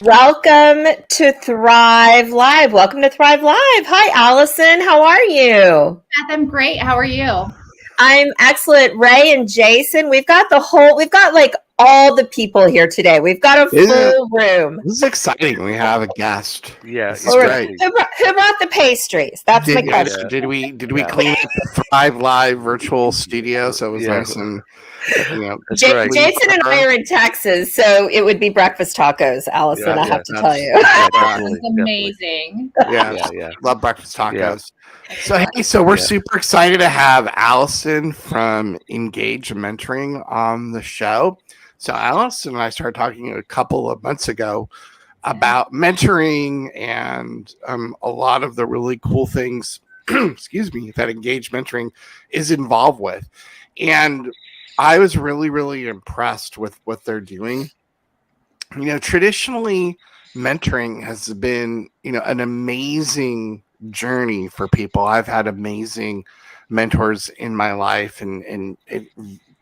Welcome to Thrive Live. Welcome to Thrive Live. Hi, Allison. How are you? Beth, I'm great. How are you? I'm excellent. Ray and Jason, we've got like all the people here today. We've got a full room. This is exciting. We have a guest. Yeah, This is great. Who brought the pastries? That's my question. Did we clean up the Thrive Live virtual studio so it was nice and right. Jason and I are in Texas, so it would be breakfast tacos, Allison. I have to tell you. That's amazing. Yeah. Love breakfast tacos. So we're super excited to have Allison from Engage Mentoring on the show. So Allison and I started talking a couple of months ago about mentoring and a lot of the really cool things, that Engage Mentoring is involved with. And I was really, really impressed with what they're doing. Traditionally, mentoring has been, an amazing journey for people. I've had amazing mentors in my life and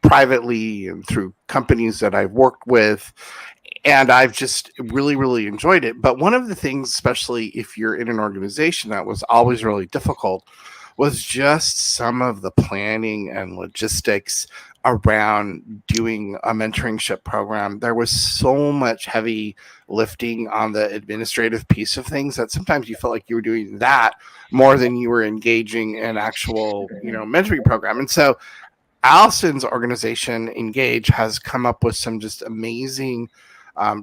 privately and through companies that I've worked with. And I've just really, really enjoyed it. But one of the things, especially if you're in an organization, that was always really difficult was just some of the planning and logistics around doing a mentorship program. There was so much heavy lifting on the administrative piece of things that sometimes you felt like you were doing that more than you were engaging in actual, mentoring program. And so Allison's organization, Engage, has come up with some just amazing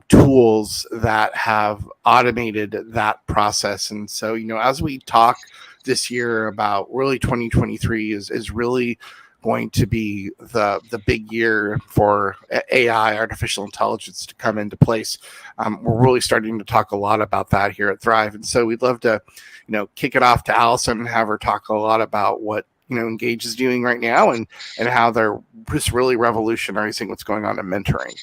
tools that have automated that process. And so, as we talk this year about really 2023 is really going to be the big year for AI, artificial intelligence, to come into place. We're really starting to talk a lot about that here at Thrive. And so we'd love to, kick it off to Allison and have her talk a lot about what Engage is doing right now and how they're just really revolutionizing what's going on in mentoring.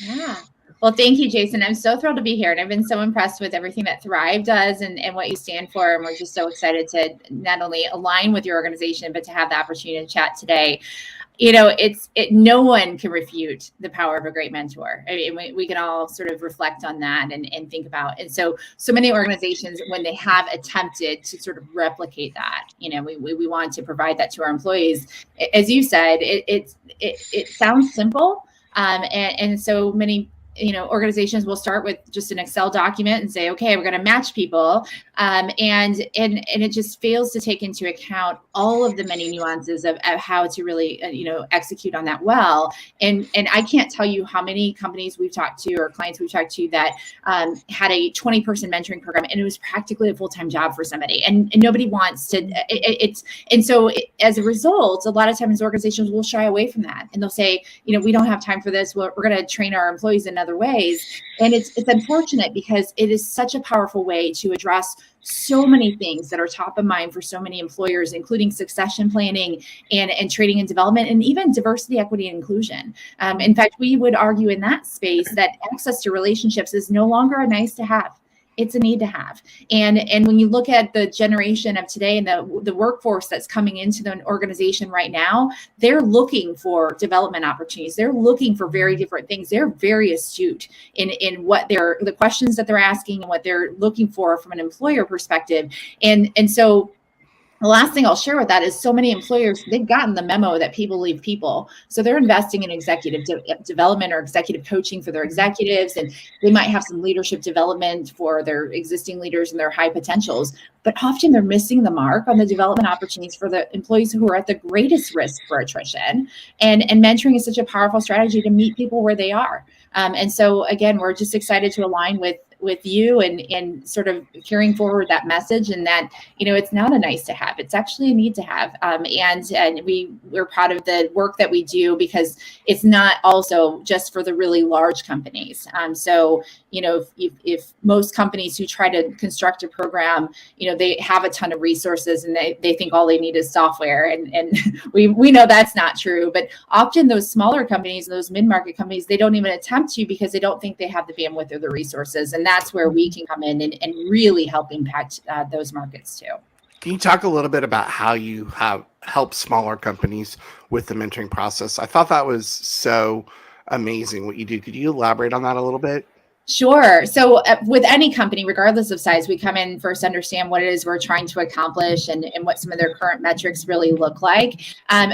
Yeah. Well, thank you, Jason. I'm so thrilled to be here. And I've been so impressed with everything that Thrive does and what you stand for. And we're just so excited to not only align with your organization, but to have the opportunity to chat today. No one can refute the power of a great mentor. I mean, we can all sort of reflect on that and think about. And so many organizations, when they have attempted to sort of replicate that, we want to provide that to our employees. As you said, it sounds simple. And so many organizations will start with just an Excel document and say, okay, we're going to match people. And it just fails to take into account all of the many nuances of how to really, execute on that well. And I can't tell you how many companies we've talked to or clients we've talked to that had a 20-person mentoring program, and it was practically a full-time job for somebody. And nobody wants to, as a result, a lot of times organizations will shy away from that. And they'll say, we don't have time for this. We're going to train our employees in other ways. And it's unfortunate because it is such a powerful way to address so many things that are top of mind for so many employers, including succession planning and training and development, and even diversity, equity, and inclusion. In fact, we would argue in that space that access to relationships is no longer a nice to have. It's a need to have. And when you look at the generation of today and the workforce that's coming into the organization right now, they're looking for development opportunities. They're looking for very different things. They're very astute in what the questions that they're asking and what they're looking for from an employer perspective. And so the last thing I'll share with that is so many employers, they've gotten the memo that people leave people. So they're investing in executive development or executive coaching for their executives. And they might have some leadership development for their existing leaders and their high potentials. But often they're missing the mark on the development opportunities for the employees who are at the greatest risk for attrition. And mentoring is such a powerful strategy to meet people where they are. And so, again, we're just excited to align with you and sort of carrying forward that message, and that, it's not a nice to have, it's actually a need to have. And we're proud of the work that we do because it's not also just for the really large companies. So, if most companies who try to construct a program, they have a ton of resources and they think all they need is software. And we know that's not true, but often those smaller companies, those mid-market companies, they don't even attempt to because they don't think they have the bandwidth or the resources. And that's where we can come in and really help impact those markets too. Can you talk a little bit about how you have helped smaller companies with the mentoring process? I thought that was so amazing what you do. Could you elaborate on that a little bit? Sure. So with any company, regardless of size, we come in first, understand what it is we're trying to accomplish and what some of their current metrics really look like.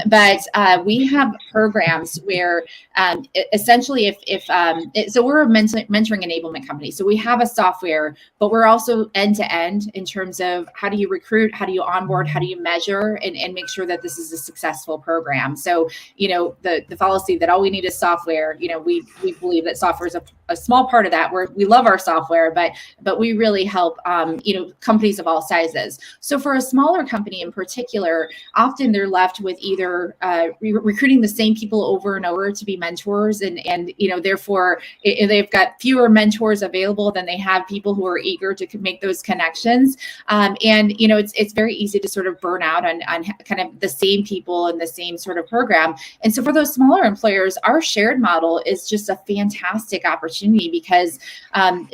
But we have programs where essentially so we're a mentoring enablement company. So we have a software, but we're also end to end in terms of how do you recruit, how do you onboard, how do you measure and make sure that this is a successful program. So, the fallacy that all we need is software, we believe that software is a small part of that. We love our software, but we really help companies of all sizes. So for a smaller company in particular, often they're left with either recruiting the same people over and over to be mentors, and therefore they've got fewer mentors available than they have people who are eager to make those connections. It's very easy to sort of burn out on kind of the same people and the same sort of program. And so for those smaller employers, our shared model is just a fantastic opportunity because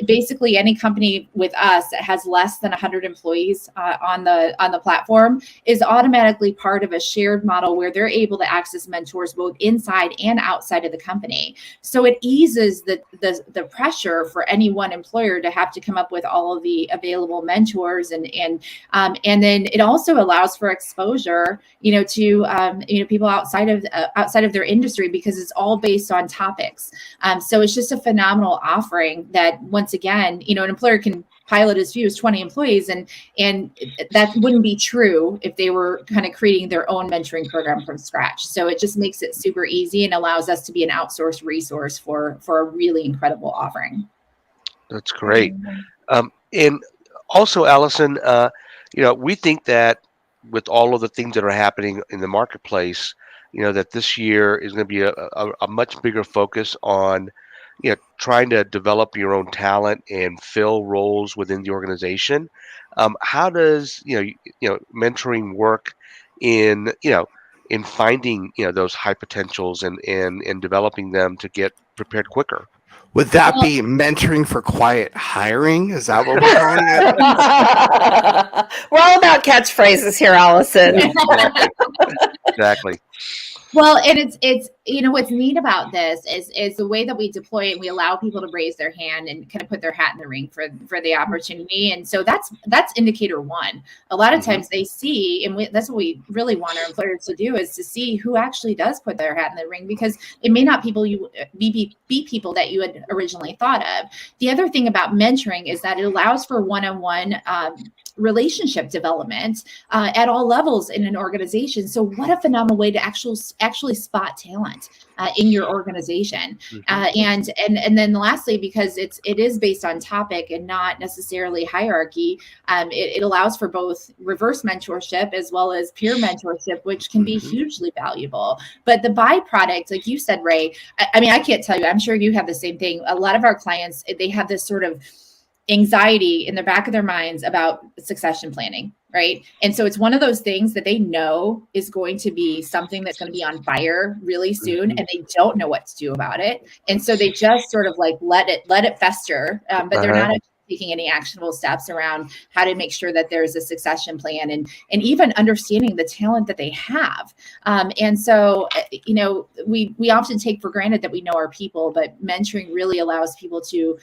basically any company with us that has less than 100 employees on the platform is automatically part of a shared model where they're able to access mentors both inside and outside of the company. So it eases the pressure for any one employer to have to come up with all of the available mentors, and then it also allows for exposure, to people outside of their industry, because it's all based on topics. So it's just a phenomenal offering that, once again, an employer can pilot as few as 20 employees, and that wouldn't be true if they were kind of creating their own mentoring program from scratch. So it just makes it super easy and allows us to be an outsourced resource for a really incredible offering. That's great. And also, Alison, we think that with all of the things that are happening in the marketplace, that this year is going to be a much bigger focus on trying to develop your own talent and fill roles within the organization. How does mentoring work in finding those high potentials and developing them to get prepared quicker? Would that be mentoring for quiet hiring? Is that what we're calling it? We're all about catchphrases here, Alison. Exactly. Well, and it's what's neat about this is the way that we deploy it. We allow people to raise their hand and kind of put their hat in the ring for the opportunity. And so that's indicator one. A lot of times they see, and that's what we really want our employers to do, is to see who actually does put their hat in the ring, because it may not be people that you had originally thought of. The other thing about mentoring is that it allows for one-on-one relationship development at all levels in an organization. So what a phenomenal way to actually spot talent in your organization. And then lastly, because it is based on topic and not necessarily hierarchy, it allows for both reverse mentorship as well as peer mentorship, which can be hugely valuable. But the byproduct, like you said, Ray, I can't tell you, I'm sure you have the same thing. A lot of our clients, they have this sort of anxiety in the back of their minds about succession planning, right? And so it's one of those things that they know is going to be something that's going to be on fire really soon, and they don't know what to do about it. And so they just sort of like let it fester, but they're not taking any actionable steps around how to make sure that there's a succession plan and even understanding the talent that they have. And so, we often take for granted that we know our people, but mentoring really allows people to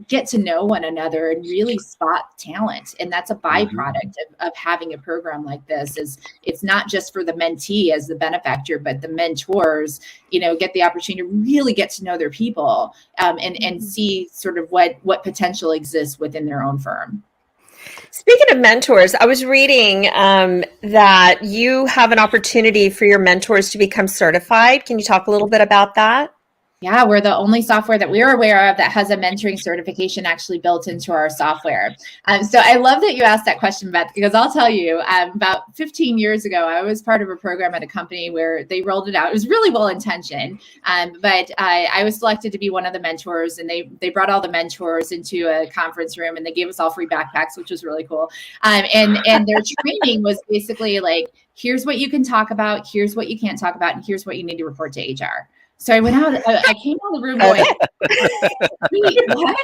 get to know one another and really spot talent. And that's a byproduct of having a program like this. Is it's not just for the mentee as the benefactor, but the mentors, get the opportunity to really get to know their people and see sort of what potential exists within their own firm. Speaking of mentors, I was reading that you have an opportunity for your mentors to become certified. Can you talk a little bit about that? Yeah, we're the only software that we're aware of that has a mentoring certification actually built into our software. So I love that you asked that question, Beth, because I'll tell you, about 15 years ago, I was part of a program at a company where they rolled it out. It was really well-intentioned, but I was selected to be one of the mentors, and they brought all the mentors into a conference room, and they gave us all free backpacks, which was really cool. And their training was basically like, here's what you can talk about, here's what you can't talk about, and here's what you need to report to HR. So I went out, I came out of the room going, what?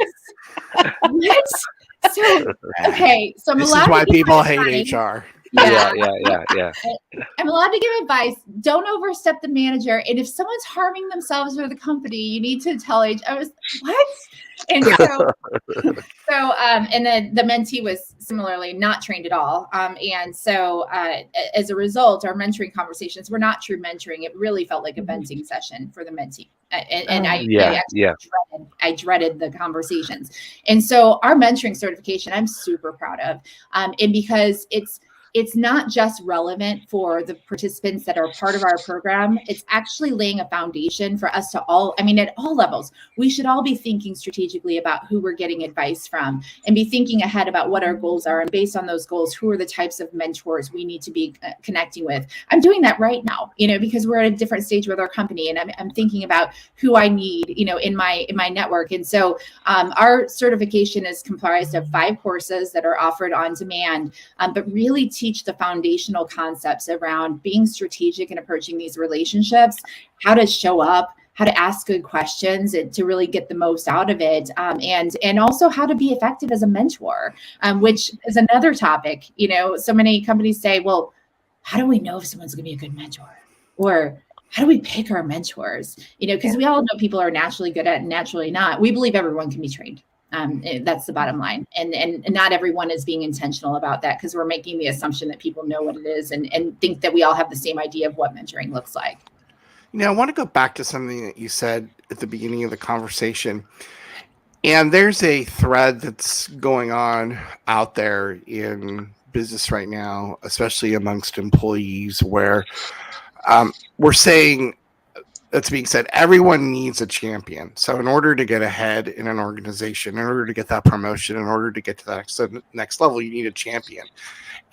So, okay. So this is why people hate HR. Yeah. I'm allowed to give advice. Don't overstep the manager. And if someone's harming themselves or the company, you need to tell I was what? And and then the mentee was similarly not trained at all. And so as a result, our mentoring conversations were not true mentoring. It really felt like a venting session for the mentee. I dreaded the conversations. And so our mentoring certification, I'm super proud of. And because it's not just relevant for the participants that are part of our program. It's actually laying a foundation for us to all, at all levels, we should all be thinking strategically about who we're getting advice from and be thinking ahead about what our goals are. And based on those goals, who are the types of mentors we need to be connecting with. I'm doing that right now, because we're at a different stage with our company, and I'm thinking about who I need, in my network. And so our certification is comprised of 5 courses that are offered on demand, but really teach the foundational concepts around being strategic and approaching these relationships, how to show up, how to ask good questions and to really get the most out of it, and also how to be effective as a mentor, which is another topic. So many companies say, well, how do we know if someone's going to be a good mentor? Or how do we pick our mentors? Because we all know people are naturally good at it and naturally not. We believe everyone can be trained. That's the bottom line. And not everyone is being intentional about that, because we're making the assumption that people know what it is and think that we all have the same idea of what mentoring looks like. I want to go back to something that you said at the beginning of the conversation. And there's a thread that's going on out there in business right now, especially amongst employees, where we're saying, that's being said, everyone needs a champion. So in order to get ahead in an organization, in order to get that promotion, in order to get to that next level, you need a champion.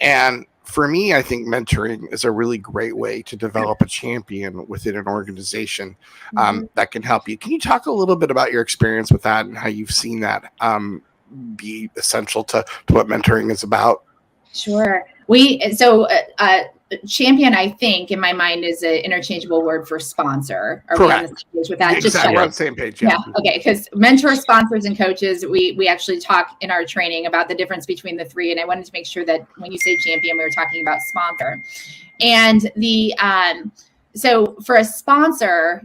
And for me, I think mentoring is a really great way to develop a champion within an organization that can help you. Can you talk a little bit about your experience with that and how you've seen that be essential to what mentoring is about? Sure. Champion, I think, in my mind, is an interchangeable word for sponsor. Are Correct. we on the same page with that? Exactly. We're on the same page. Yeah. Okay. Because mentors, sponsors, and coaches, we actually talk in our training about the difference between the 3. And I wanted to make sure that when you say champion, we were talking about sponsor. And so for a sponsor,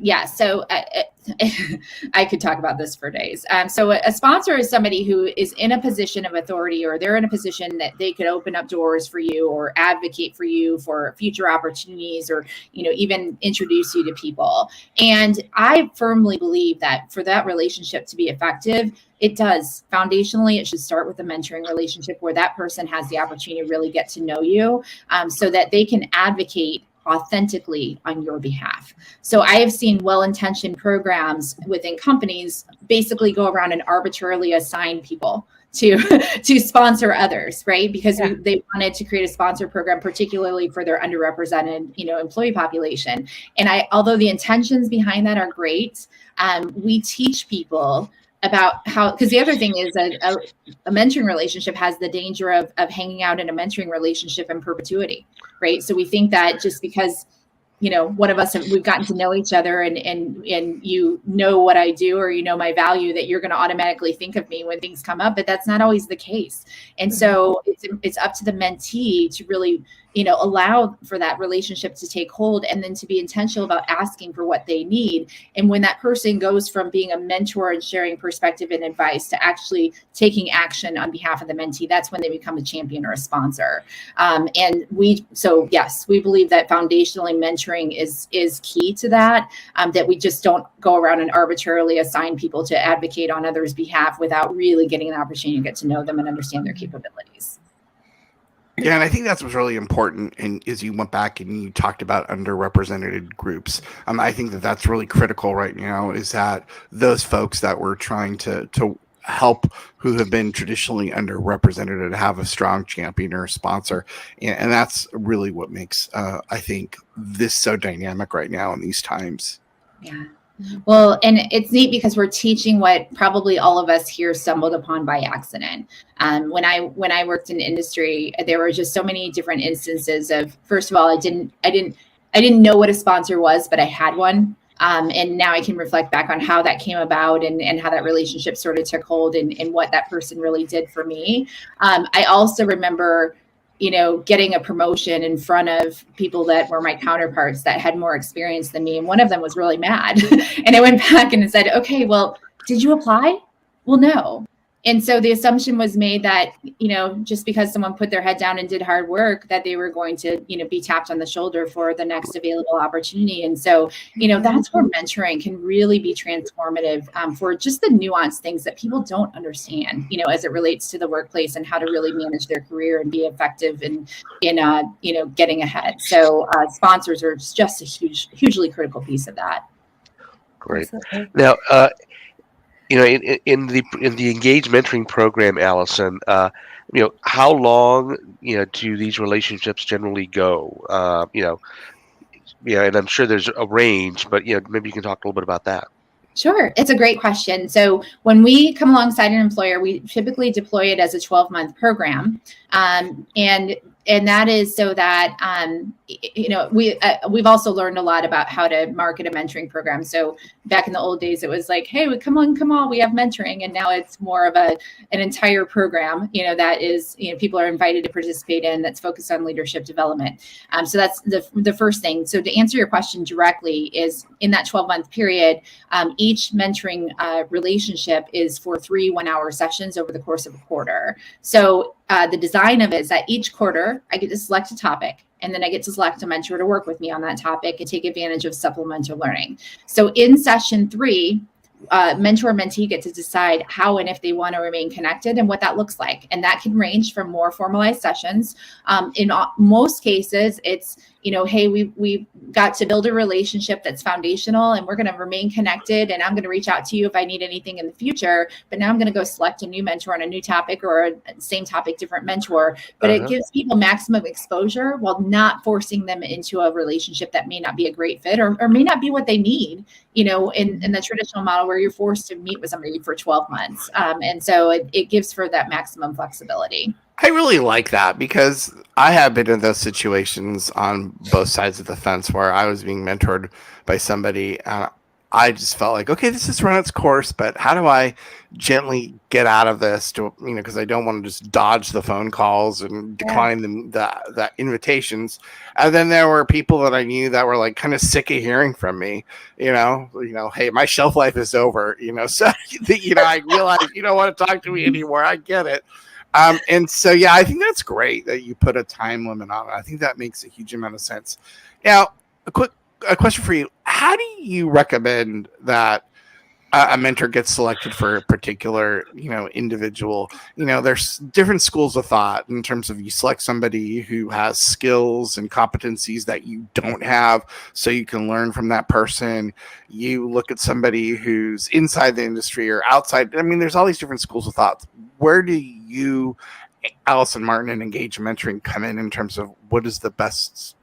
I could talk about this for days. So a sponsor is somebody who is in a position of authority, or they're in a position that they could open up doors for you or advocate for you for future opportunities, or, even introduce you to people. And I firmly believe that for that relationship to be effective, it does. Foundationally, it should start with a mentoring relationship where that person has the opportunity to really get to know you, so that they can advocate authentically on your behalf. So I have seen well-intentioned programs within companies basically go around and arbitrarily assign people to sponsor others, right? Because they wanted to create a sponsor program, particularly for their underrepresented, employee population. And although the intentions behind that are great, we teach people about how, because the other thing is a mentoring relationship has the danger of hanging out in a mentoring relationship in perpetuity, right? So we think that just because, one of us, we've gotten to know each other and you know what I do, or my value, that you're going to automatically think of me when things come up, but that's not always the case. And so it's up to the mentee to really, allow for that relationship to take hold, and then to be intentional about asking for what they need. And when that person goes from being a mentor and sharing perspective and advice to actually taking action on behalf of the mentee, that's when they become a champion or a sponsor. Yes, we believe that foundationally mentoring is key to that, that we just don't go around and arbitrarily assign people to advocate on others' behalf without really getting an opportunity to get to know them and understand their capabilities. Yeah, and I think that's what's really important. And as you went back and you talked about underrepresented groups, I think that's really critical right now, is that those folks that we're trying to help, who have been traditionally underrepresented, and have a strong champion or a sponsor. And that's really what makes, I think, this so dynamic right now in these times. Yeah. Well, and it's neat because we're teaching what probably all of us here stumbled upon by accident. When I worked in industry, there were just so many different instances of, first of all, I didn't know what a sponsor was, but I had one. And now I can reflect back on how that came about and how that relationship sort of took hold and what that person really did for me. I also remember getting a promotion in front of people that were my counterparts that had more experience than me. And one of them was really mad. And I went back and said, okay, well, did you apply? Well, no. And so the assumption was made that, just because someone put their head down and did hard work, that they were going to, be tapped on the shoulder for the next available opportunity. And so, that's where mentoring can really be transformative for just the nuanced things that people don't understand, as it relates to the workplace and how to really manage their career and be effective in getting ahead. So sponsors are just a hugely critical piece of that. Great. Now, in the Engage Mentoring program, Alison, how long, do these relationships generally go? And I'm sure there's a range, but maybe you can talk a little bit about that. Sure. It's a great question. So when we come alongside an employer, we typically deploy it as a 12-month program. And that is so that, we've also learned a lot about how to market a mentoring program. So back in the old days, it was like, hey, come on, we have mentoring. And now it's more of an entire program, that is, people are invited to participate in, that's focused on leadership development. So that's the first thing. So to answer your question directly is in that 12-month period, each mentoring relationship is for 3 one-hour sessions over the course of a quarter. So the design of it is that each quarter I get to select a topic, and then I get to select a mentor to work with me on that topic and take advantage of supplemental learning. So in session 3, mentor and mentee get to decide how and if they want to remain connected and what that looks like. And that can range from more formalized sessions. In most cases, it's, hey, we got to build a relationship that's foundational and we're going to remain connected. And I'm going to reach out to you if I need anything in the future. But now I'm going to go select a new mentor on a new topic or a same topic, different mentor. But it gives people maximum exposure while not forcing them into a relationship that may not be a great fit or may not be what they need, in the traditional model where you're forced to meet with somebody for 12 months. And so it gives for that maximum flexibility. I really like that because I have been in those situations on both sides of the fence where I was being mentored by somebody. I just felt like, okay, this has run its course, but how do I gently get out of this to, because I don't want to just dodge the phone calls and decline the invitations. And then there were people that I knew that were like kind of sick of hearing from me, hey, my shelf life is over, so, I realized you don't want to talk to me anymore. I get it. And so, I think that's great that you put a time limit on it. I think that makes a huge amount of sense. Now, a question for you. How do you recommend that a mentor gets selected for a particular, individual? There's different schools of thought in terms of you select somebody who has skills and competencies that you don't have so you can learn from that person. You look at somebody who's inside the industry or outside. I mean, there's all these different schools of thought. Where do you, Alison Martin, and Engage Mentoring come in terms of what is the best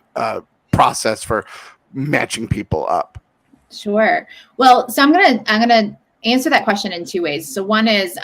process for matching people up? Sure. Well, so I'm gonna answer that question in 2 ways. So one is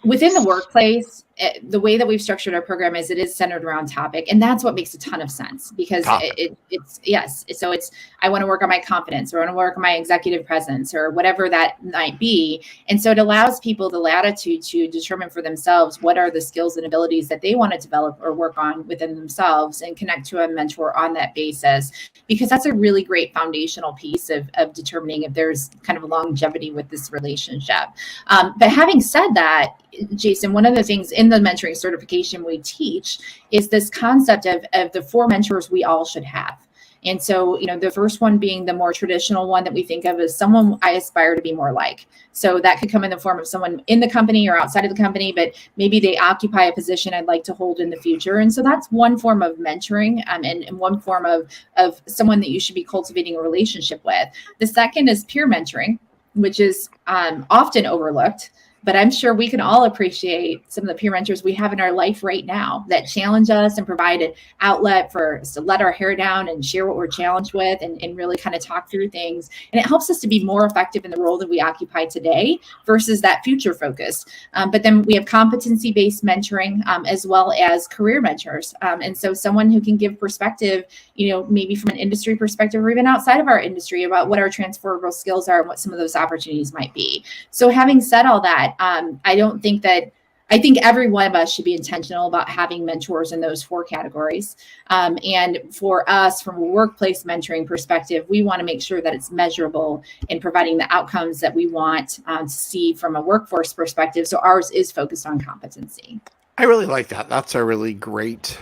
within the workplace, the way that we've structured our program is it is centered around topic. And that's what makes a ton of sense because it's yes. So it's, I want to work on my confidence or I want to work on my executive presence or whatever that might be. And so it allows people the latitude to determine for themselves what are the skills and abilities that they want to develop or work on within themselves and connect to a mentor on that basis, because that's a really great foundational piece of determining if there's kind of longevity with this relationship. But having said that, Jason, one of the things in the mentoring certification we teach is this concept of the 4 mentors we all should have. And so, the first one being the more traditional one that we think of as someone I aspire to be more like. So that could come in the form of someone in the company or outside of the company, but maybe they occupy a position I'd like to hold in the future. And so that's one form of mentoring and one form of someone that you should be cultivating a relationship with. The second is peer mentoring, which is often overlooked. But I'm sure we can all appreciate some of the peer mentors we have in our life right now that challenge us and provide an outlet for us to let our hair down and share what we're challenged with and really kind of talk through things. And it helps us to be more effective in the role that we occupy today versus that future focus. But then we have competency-based mentoring as well as career mentors. And so someone who can give perspective, maybe from an industry perspective or even outside of our industry about what our transferable skills are and what some of those opportunities might be. So having said all that, I I think every one of us should be intentional about having mentors in those 4 categories. And for us, from a workplace mentoring perspective, we want to make sure that it's measurable in providing the outcomes that we want to see from a workforce perspective. So ours is focused on competency. I really like that. That's a really great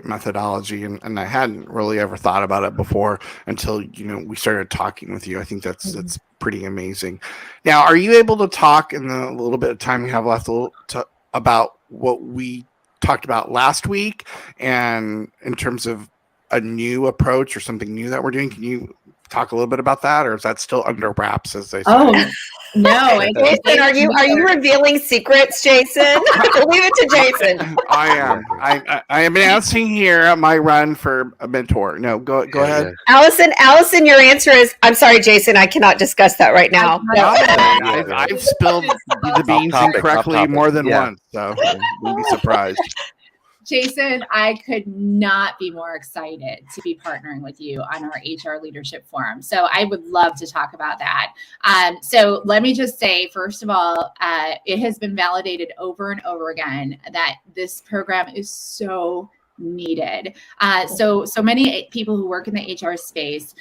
methodology. And I hadn't really ever thought about it before until, we started talking with you. I think that's pretty amazing. Now, are you able to talk in the little bit of time we have left about what we talked about last week and in terms of a new approach or something new that we're doing? Can you talk a little bit about that, or is that still under wraps, as they say? Oh, no. Jason, are you revealing secrets, Jason? Leave it to Jason. I am. I am announcing here my run for a mentor. No, go ahead. Allison, your answer is, I'm sorry, Jason, I cannot discuss that right now. I've spilled the beans incorrectly more than once, so you'll be surprised. Jason, I could not be more excited to be partnering with you on our HR Leadership Forum. So I would love to talk about that. So let me just say, first of all, it has been validated over and over again that this program is so needed. So many people who work in the HR space,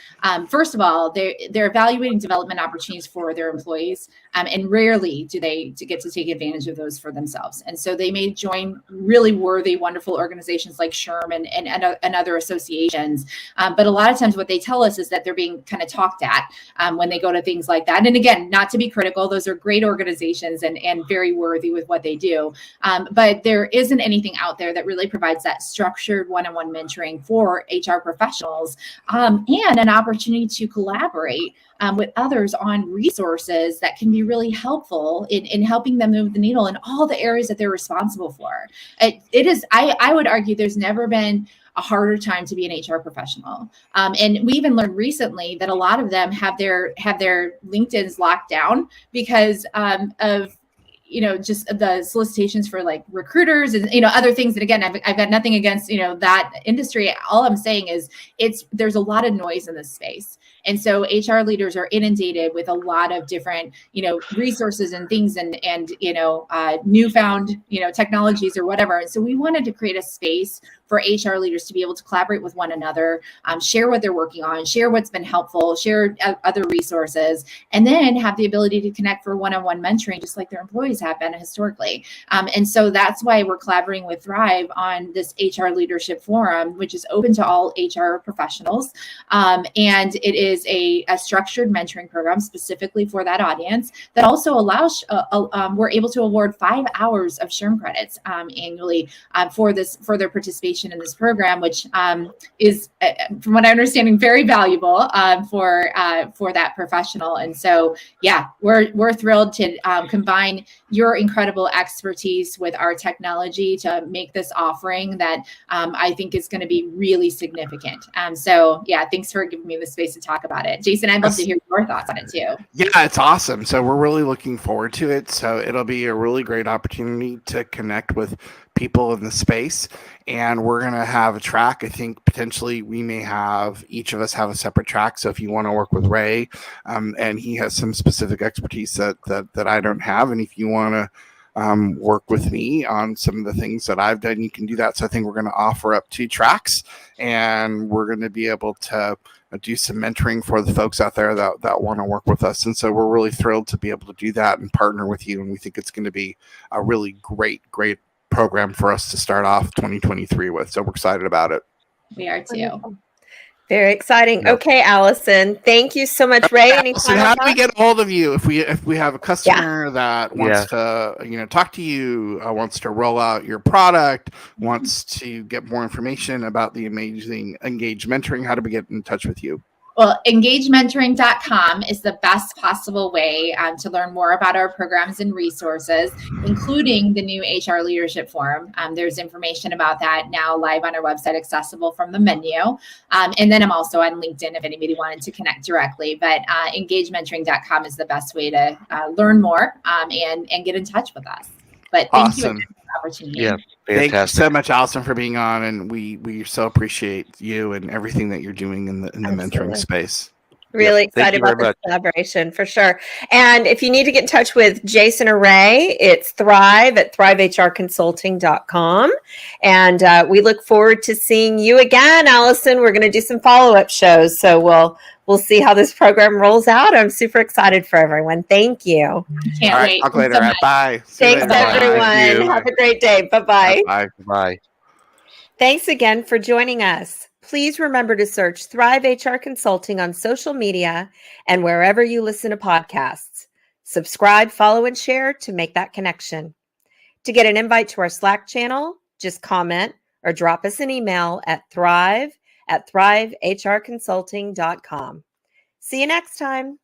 first of all, they're evaluating development opportunities for their employees, and rarely do they get to take advantage of those for themselves. And so they may join really worthy, wonderful organizations like SHRM and other associations. But a lot of times what they tell us is that they're being kind of talked at when they go to things like that. And again, not to be critical, those are great organizations and very worthy with what they do. But there isn't anything out there that really provides that structured one-on-one mentoring for HR professionals, and an opportunity to collaborate with others on resources that can be really helpful in helping them move the needle in all the areas that they're responsible for. It is, I would argue there's never been a harder time to be an HR professional. And we even learned recently that a lot of them have their LinkedIn's locked down because of just the solicitations for like recruiters and, other things. And again, I've got nothing against, that industry. All I'm saying is there's a lot of noise in this space. And so HR leaders are inundated with a lot of different, resources and things and newfound, technologies or whatever. And so we wanted to create a space for HR leaders to be able to collaborate with one another, share what they're working on, share what's been helpful, share other resources, and then have the ability to connect for one-on-one mentoring, just like their employees have been historically. And so that's why we're collaborating with Thrive on this HR Leadership Forum, which is open to all HR professionals. And it is a structured mentoring program specifically for that audience that also allows, we're able to award 5 hours of SHRM credits annually for their participation in this program, which is, from what I'm understanding, very valuable for that professional. And so, yeah, we're thrilled to combine your incredible expertise with our technology to make this offering that I think is going to be really significant. So, yeah, thanks for giving me the space to talk about it. Jason, I'd love to hear your thoughts on it too. Yeah, it's awesome. So we're really looking forward to it. So it'll be a really great opportunity to connect with people in the space. And we're going to have a track. I think potentially we may have, each of us have a separate track. So if you want to work with Ray, and he has some specific expertise that I don't have. And if you want to work with me on some of the things that I've done, you can do that. So I think we're going to offer up 2 tracks, and we're going to be able to do some mentoring for the folks out there that want to work with us. And so we're really thrilled to be able to do that and partner with you. And we think it's going to be a really great program for us to start off 2023 with. So we're excited about it. We are too. Very exciting. Yep. Okay, Allison, thank you so much. Ray, any Allison, how do we get a hold of you if we have a customer that wants to talk to you, wants to roll out your product, wants to get more information about the amazing Engage Mentoring? How do we get in touch with you? Well, engagementoring.com is the best possible way to learn more about our programs and resources, including the new HR Leadership Forum. There's information about that now live on our website, accessible from the menu. And then I'm also on LinkedIn if anybody wanted to connect directly. But engagementoring.com is the best way to learn more and get in touch with us. But thank you again for the opportunity. Yeah, fantastic. Thank you so much, Allison, for being on, and we so appreciate you and everything that you're doing in the mentoring space. Really Yep. Thank excited you very about this much. collaboration for sure. And if you need to get in touch with Jason or Ray, it's Thrive at thrivehrconsulting.com. And we look forward to seeing you again, Allison. We're going to do some follow-up shows. So we'll see how this program rolls out. I'm super excited for everyone. Thank you. Can't All right, wait. talk Thanks later. so All right, much. bye. See you Thanks, later. Bye. everyone. Thank you. Have a great day. Bye-bye. Bye. Bye. Thanks again for joining us. Please remember to search Thrive HR Consulting on social media and wherever you listen to podcasts. Subscribe, follow, and share to make that connection. To get an invite to our Slack channel, just comment or drop us an email at thrive@thrivehrconsulting.com. See you next time.